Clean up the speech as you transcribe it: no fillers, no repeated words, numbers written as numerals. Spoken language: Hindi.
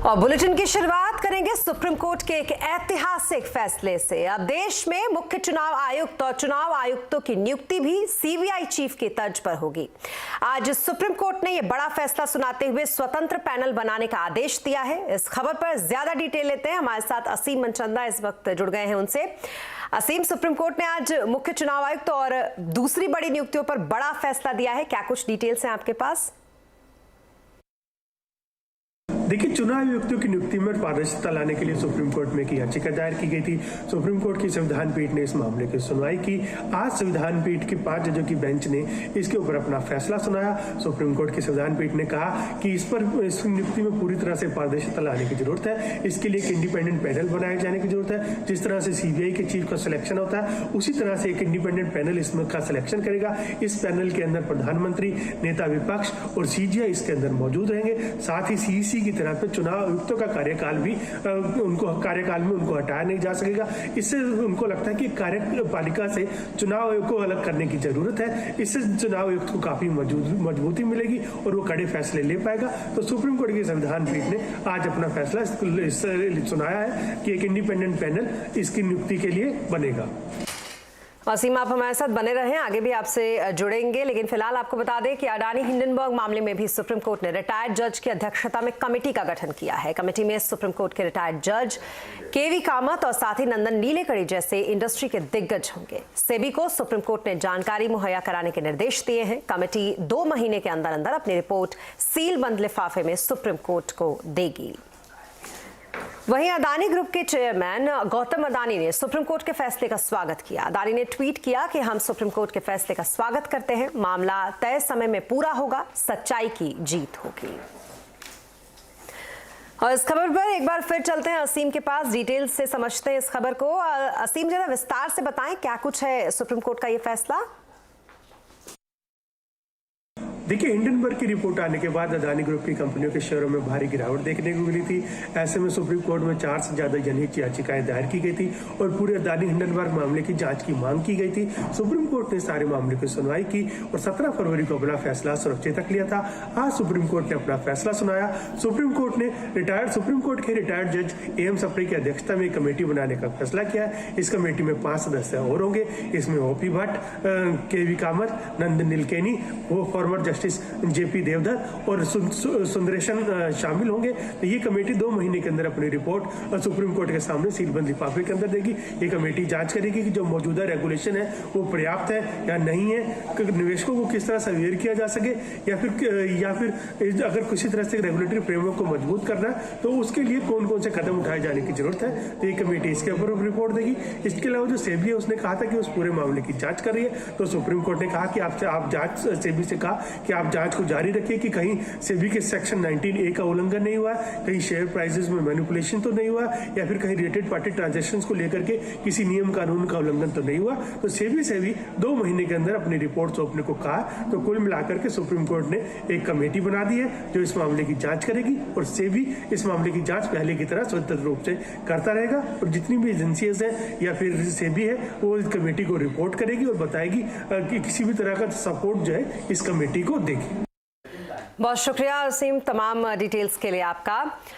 और बुलेटिन की शुरुआत करेंगे सुप्रीम कोर्ट के एक ऐतिहासिक फैसले से। अब देश में मुख्य चुनाव आयुक्त और चुनाव आयुक्तों की नियुक्ति भी सीबीआई चीफ की तर्ज पर होगी। आज सुप्रीम कोर्ट ने यह बड़ा फैसला सुनाते हुए स्वतंत्र पैनल बनाने का आदेश दिया है। इस खबर पर ज्यादा डिटेल लेते हैं, हमारे साथ असीम मनचंदा इस वक्त जुड़ गए हैं उनसे। असीम, सुप्रीम कोर्ट ने आज मुख्य चुनाव आयुक्त और दूसरी बड़ी नियुक्तियों पर बड़ा फैसला दिया है, क्या कुछ डिटेल्स हैं आपके पास? देखिए, चुनाव आयुक्तों की नियुक्ति में पारदर्शिता लाने के लिए सुप्रीम कोर्ट में एक याचिका दायर की गई थी। सुप्रीम कोर्ट की संविधान पीठ ने इस मामले की सुनवाई की। आज संविधान पीठ की 5 जजों की बेंच ने इसके ऊपर अपना फैसला सुनाया। सुप्रीम कोर्ट की संविधान पीठ ने कहा कि इस नियुक्ति में पूरी तरह से पारदर्शिता लाने की जरूरत है। इसके लिए एक इंडिपेंडेंट पैनल बनाए जाने की जरूरत है। जिस तरह से सीबीआई के चीफ का सिलेक्शन होता है, उसी तरह से एक इंडिपेंडेंट पैनल इसमें का सिलेक्शन करेगा। इस पैनल के अंदर प्रधानमंत्री, नेता विपक्ष और सीजीआई इसके अंदर मौजूद रहेंगे। साथ ही सीईसी की तरह पे चुनाव आयुक्तों का कार्यकाल भी उनको हटाया नहीं जा सकेगा। इससे उनको लगता है कि कार्यपालिका से चुनाव आयोग को अलग करने की जरूरत है। इससे चुनाव आयुक्त को काफी मजबूती मिलेगी और वो कड़े फैसले ले पाएगा। तो सुप्रीम कोर्ट की संविधान पीठ ने आज अपना फैसला सुनाया है कि एक इंडिपेंडेंट पैनल इसकी नियुक्ति के लिए बनेगा। असीम, आप हमारे साथ बने रहें, आगे भी आपसे जुड़ेंगे, लेकिन फिलहाल आपको बता दें कि अडानी हिंडनबर्ग मामले में भी सुप्रीम कोर्ट ने रिटायर्ड जज की अध्यक्षता में कमेटी का गठन किया है। कमेटी में सुप्रीम कोर्ट के रिटायर्ड जज केवी कामत और साथ ही नंदन नीलेकणी जैसे इंडस्ट्री के दिग्गज होंगे। सेबी को सुप्रीम कोर्ट ने जानकारी मुहैया कराने के निर्देश दिए हैं। कमेटी 2 महीने के अंदर अंदर अपनी रिपोर्ट सील बंद लिफाफे में सुप्रीम कोर्ट को देगी। वहीं अदानी ग्रुप के चेयरमैन गौतम अदानी ने सुप्रीम कोर्ट के फैसले का स्वागत किया। अदानी ने ट्वीट किया कि हम सुप्रीम कोर्ट के फैसले का स्वागत करते हैं, मामला तय समय में पूरा होगा, सच्चाई की जीत होगी। और इस खबर पर एक बार फिर चलते हैं असीम के पास, डिटेल से समझते हैं इस खबर को। असीम, जरा विस्तार से बताएं क्या कुछ है सुप्रीम कोर्ट का ये फैसला? देखिए, हिंडनबर्ग की रिपोर्ट आने के बाद अदानी ग्रुप की कंपनियों के शेयरों में भारी गिरावट देखने को मिली थी। ऐसे में सुप्रीम कोर्ट में 4 से ज्यादा जनहित याचिकाएं दायर की गई थी और पूरे अदानी हिंडनबर्ग मामले की जांच की मांग की गई थी। सुप्रीम कोर्ट ने सारे मामले की सुनवाई की और 17 फरवरी को अपना फैसला सुरक्षित रख लिया था। आज सुप्रीम कोर्ट ने अपना फैसला सुनाया। सुप्रीम कोर्ट के रिटायर्ड जज एम सप्रे की अध्यक्षता में एक कमेटी बनाने का फैसला किया है। इस कमेटी में 5 सदस्य और होंगे। इसमें OP Bhatt, KV Kamath, Nandan Nilekani, former justice JP Deodhar और सुंदरेशन शामिल होंगे। तो ये कमेटी 2 महीने के अंदर अपनी रिपोर्ट सुप्रीम कोर्ट के सामने सीलबंद लिफाफे के अंदर देगी। ये कमेटी जांच करेगी कि जो मौजूदा रेगुलेशन है वो पर्याप्त है या नहीं है, निवेशकों को किस तरह से अवेयर किया जा सके, या फिर अगर किसी तरह से रेगुलेटरी फ्रेमवर्क को मजबूत करना है तो उसके लिए कौन कौन से कदम उठाए जाने की जरूरत है। तो ये कमेटी इसके ऊपर रिपोर्ट देगी। इसके अलावा जो सेबी है उसने कहा था कि उस पूरे मामले की जांच कर रही है। तो सुप्रीम कोर्ट ने कहा कि सेबी से कहा कि आप जांच को जारी रखिए कि कहीं सेबी के सेक्शन 19A का उल्लंघन नहीं हुआ, कहीं शेयर प्राइसेस में मैनिपुलेशन तो नहीं हुआ, या फिर कहीं रिलेटेड पार्टी ट्रांजैक्शंस को लेकर के किसी नियम कानून का उल्लंघन तो नहीं हुआ। तो सेबी से भी 2 महीने के अंदर अपनी रिपोर्ट सौंपने को कहा। तो कुल मिलाकर के सुप्रीम कोर्ट ने एक कमेटी बना दी है जो इस मामले की जांच करेगी और सेबी इस मामले की जांच पहले की तरह स्वतंत्र रूप से करता रहेगा। और जितनी भी एजेंसीज है या फिर सेबी है वो इस कमेटी को रिपोर्ट करेगी और बताएगी कि किसी भी तरह का सपोर्ट जो है इस कमेटी को देगी। बहुत शुक्रिया असीम, तमाम डिटेल्स के लिए आपका।